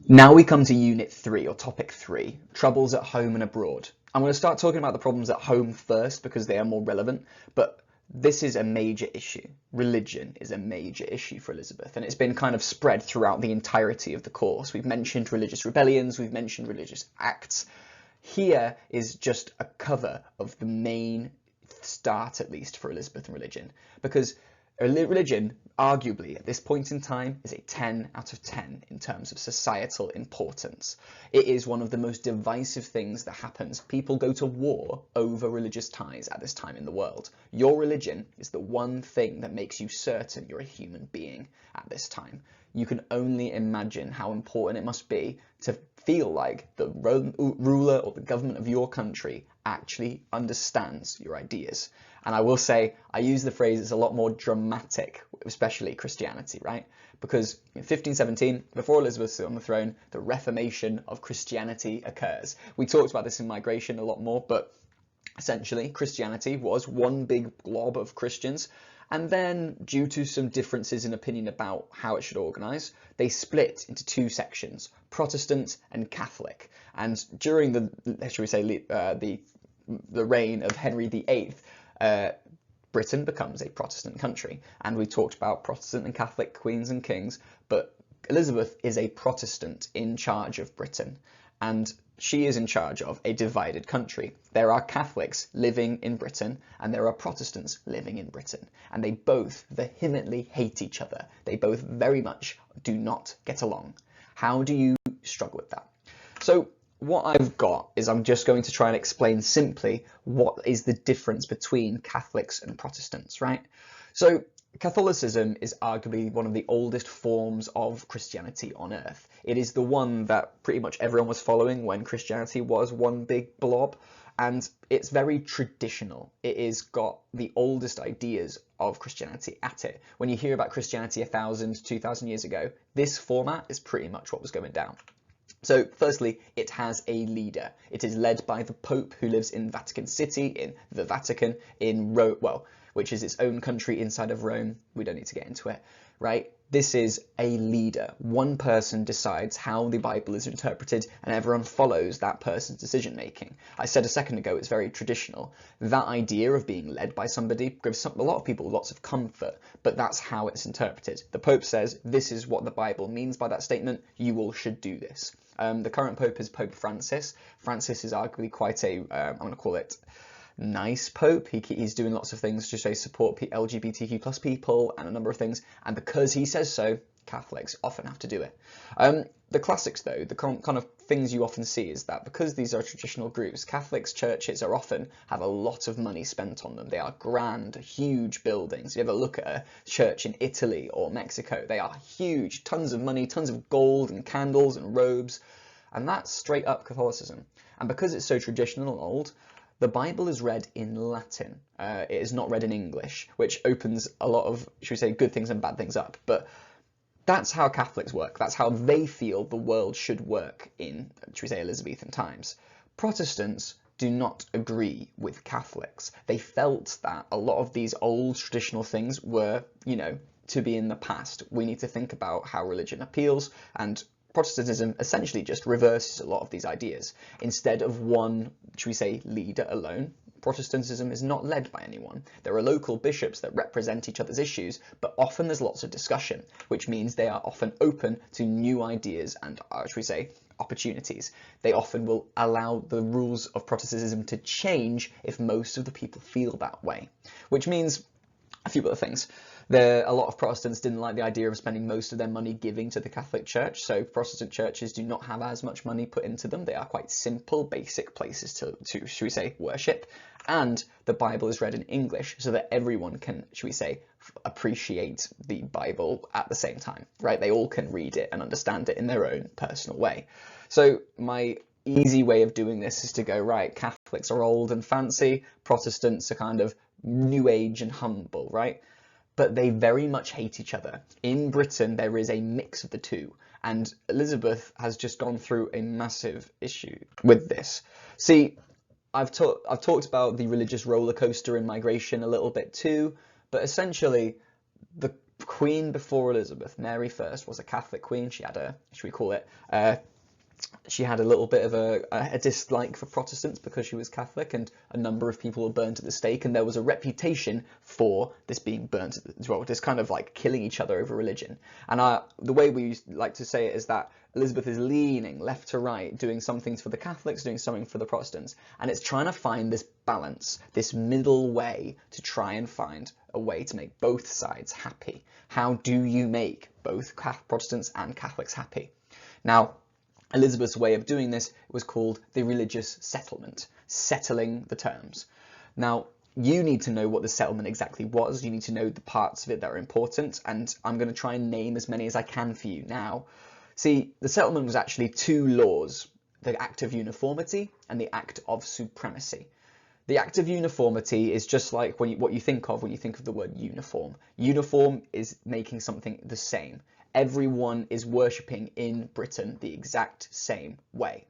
Now we come to Unit 3, or Topic 3, Troubles at Home and Abroad. I'm going to start talking about the problems at home first because they are more relevant, but this is a major issue. Religion is a major issue for Elizabeth, and it's been kind of spread throughout the entirety of the course. We've mentioned religious rebellions, we've mentioned religious acts. Here is just a cover of the main start, at least, for Elizabeth and religion, because religion, arguably, at this point in time, is a 10 out of 10 in terms of societal importance. It is one of the most divisive things that happens. People go to war over religious ties at this time in the world. Your religion is the one thing that makes you certain you're a human being at this time. You can only imagine how important it must be to feel like the ruler or the government of your country actually understands your ideas. And I will say, I use the phrase, it's a lot more dramatic, especially Christianity, right? Because in 1517, before Elizabeth's on the throne, the Reformation of Christianity occurs. We talked about this in Migration a lot more, but essentially Christianity was one big glob of Christians. And then, due to some differences in opinion about how it should organise, they split into two sections, Protestant and Catholic. And during the, shall we say, the reign of Henry VIII, Britain becomes a Protestant country. And we talked about Protestant and Catholic queens and kings, but Elizabeth is a Protestant in charge of Britain. And she is in charge of a divided country. There are Catholics living in Britain and there are Protestants living in Britain, and they both vehemently hate each other. They both very much do not get along. How do you struggle with that? So what I've got is I'm just going to try and explain simply what is the difference between Catholics and Protestants, right? So Catholicism is arguably one of the oldest forms of Christianity on earth. It is the one that pretty much everyone was following when Christianity was one big blob, and it's very traditional. It has got the oldest ideas of Christianity at it. When you hear about Christianity 1,000, 2,000 years ago, this format is pretty much what was going down. So firstly, it has a leader. It is led by the Pope, who lives in Vatican City, in the Vatican, in Rome, well, which is its own country inside of Rome. We don't need to get into it, right? This is a leader. One person decides how the Bible is interpreted, and everyone follows that person's decision making. I said a second ago it's very traditional. That idea of being led by somebody gives a lot of people lots of comfort, but that's how it's interpreted. The Pope says, this is what the Bible means by that statement, you all should do this. The current Pope is Pope Francis. Francis is arguably quite a, I'm going to call it, nice Pope. He's doing lots of things to support LGBTQ plus people and a number of things, and because he says so, Catholics often have to do it. The classics, though, the kind of things you often see is that because these are traditional groups, Catholics churches are often have a lot of money spent on them. They are grand, huge buildings. You ever look at a church in Italy or Mexico, they are huge, tons of money, tons of gold and candles and robes, and that's straight up Catholicism. And because it's so traditional and old, the Bible is read in Latin. It is not read in English, which opens a lot of, should we say, good things and bad things up. But that's how Catholics work. That's how they feel the world should work in, should we say, Elizabethan times. Protestants do not agree with Catholics. They felt that a lot of these old traditional things were, to be in the past. We need to think about how religion appeals, and Protestantism essentially just reverses a lot of these ideas. Instead of one, should we say, leader alone, Protestantism is not led by anyone. There are local bishops that represent each other's issues, but often there's lots of discussion, which means they are often open to new ideas and, should we say, opportunities. They often will allow the rules of Protestantism to change if most of the people feel that way, which means a few other things. A lot of Protestants didn't like the idea of spending most of their money giving to the Catholic Church, so Protestant churches do not have as much money put into them. They are quite simple, basic places to should we say, worship, and the Bible is read in English so that everyone can, should we say, appreciate the Bible at the same time, right? They all can read it and understand it in their own personal way. So my easy way of doing this is to go, right, Catholics are old and fancy, Protestants are kind of new age and humble, right? But they very much hate each other. In Britain, there is a mix of the two, and Elizabeth has just gone through a massive issue with this. See, I've talked about the religious roller coaster in Migration a little bit too, but essentially the queen before Elizabeth, Mary I, was a Catholic queen. She had a, should we call it, she had a little bit of a dislike for Protestants because she was Catholic, and a number of people were burned at the stake, and there was a reputation for this being burnt as well, this kind of like killing each other over religion. And the way we like to say it is that Elizabeth is leaning left to right, doing some things for the Catholics, doing something for the Protestants, and it's trying to find this balance, this middle way to try and find a way to make both sides happy. How do you make both Protestants and Catholics happy? Now, Elizabeth's way of doing this was called the religious settlement, settling the terms. Now, you need to know what the settlement exactly was. You need to know the parts of it that are important, and I'm going to try and name as many as I can for you now. See, the settlement was actually two laws, the Act of Uniformity and the Act of Supremacy. The Act of Uniformity is just like what you think of when you think of the word uniform. Uniform is making something the same. Everyone is worshipping in Britain the exact same way.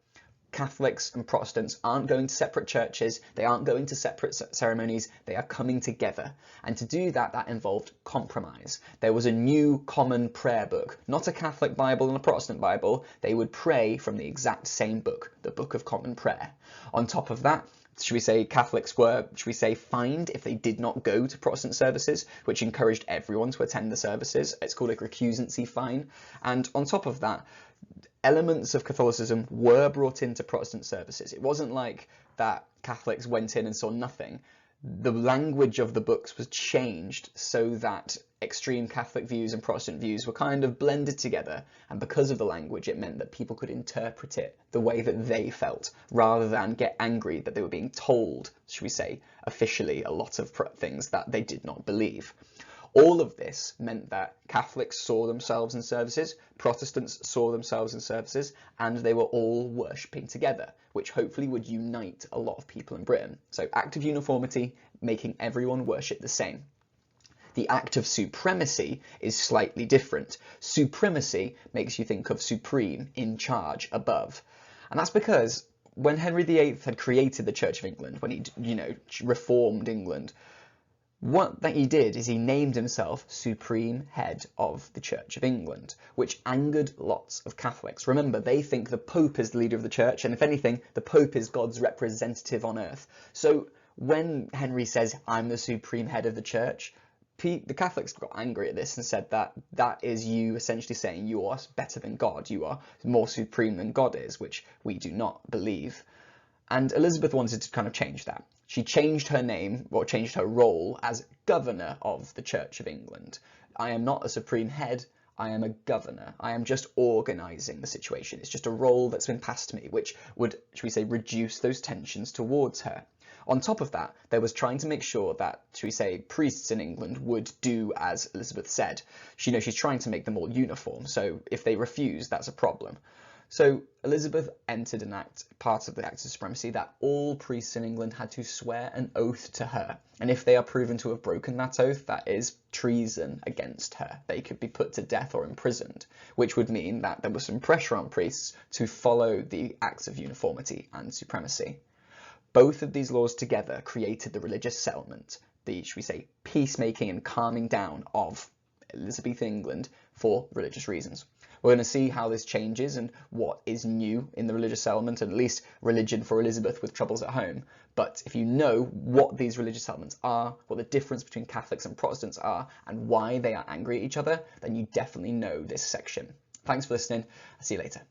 Catholics and Protestants aren't going to separate churches, they aren't going to separate ceremonies, they are coming together. And to do that, that involved compromise. There was a new common prayer book, not a Catholic Bible and a Protestant Bible. They would pray from the exact same book, the Book of Common Prayer. On top of that, should we say Catholics were, should we say, fined if they did not go to Protestant services, which encouraged everyone to attend the services. It's called a recusancy fine. And on top of that, elements of Catholicism were brought into Protestant services. It wasn't like that Catholics went in and saw nothing. The language of the books was changed so that extreme Catholic views and Protestant views were kind of blended together, and because of the language it meant that people could interpret it the way that they felt, rather than get angry that they were being told, should we say, officially a lot of things that they did not believe. All of this meant that Catholics saw themselves in services, Protestants saw themselves in services, and they were all worshipping together, which hopefully would unite a lot of people in Britain. So Act of Uniformity, making everyone worship the same. The Act of Supremacy is slightly different. Supremacy makes you think of supreme, in charge, above. And that's because when Henry VIII had created the Church of England, when he, reformed England, what that he did is he named himself Supreme Head of the Church of England, which angered lots of Catholics. Remember, they think the Pope is the leader of the Church, and if anything, the Pope is God's representative on earth. So when Henry says, I'm the Supreme Head of the Church, the Catholics got angry at this and said that that is you essentially saying you are better than God, you are more supreme than God is, which we do not believe. And Elizabeth wanted to kind of change that. She changed her name, or changed her role, as Governor of the Church of England. I am not a supreme head, I am a governor. I am just organising the situation. It's just a role that's been passed to me, which would, should we say, reduce those tensions towards her. On top of that, there was trying to make sure that, should we say, priests in England would do as Elizabeth said. She's trying to make them all uniform, so if they refuse, that's a problem. So Elizabeth entered an act, part of the Act of Supremacy, that all priests in England had to swear an oath to her. And if they are proven to have broken that oath, that is treason against her. They could be put to death or imprisoned, which would mean that there was some pressure on priests to follow the Acts of Uniformity and Supremacy. Both of these laws together created the religious settlement, the, should we say, peacemaking and calming down of Elizabethan England for religious reasons. We're going to see how this changes and what is new in the religious settlement, and at least religion for Elizabeth with troubles at home. But if you know what these religious settlements are, what the difference between Catholics and Protestants are, and why they are angry at each other, then you definitely know this section. Thanks for listening. I'll see you later.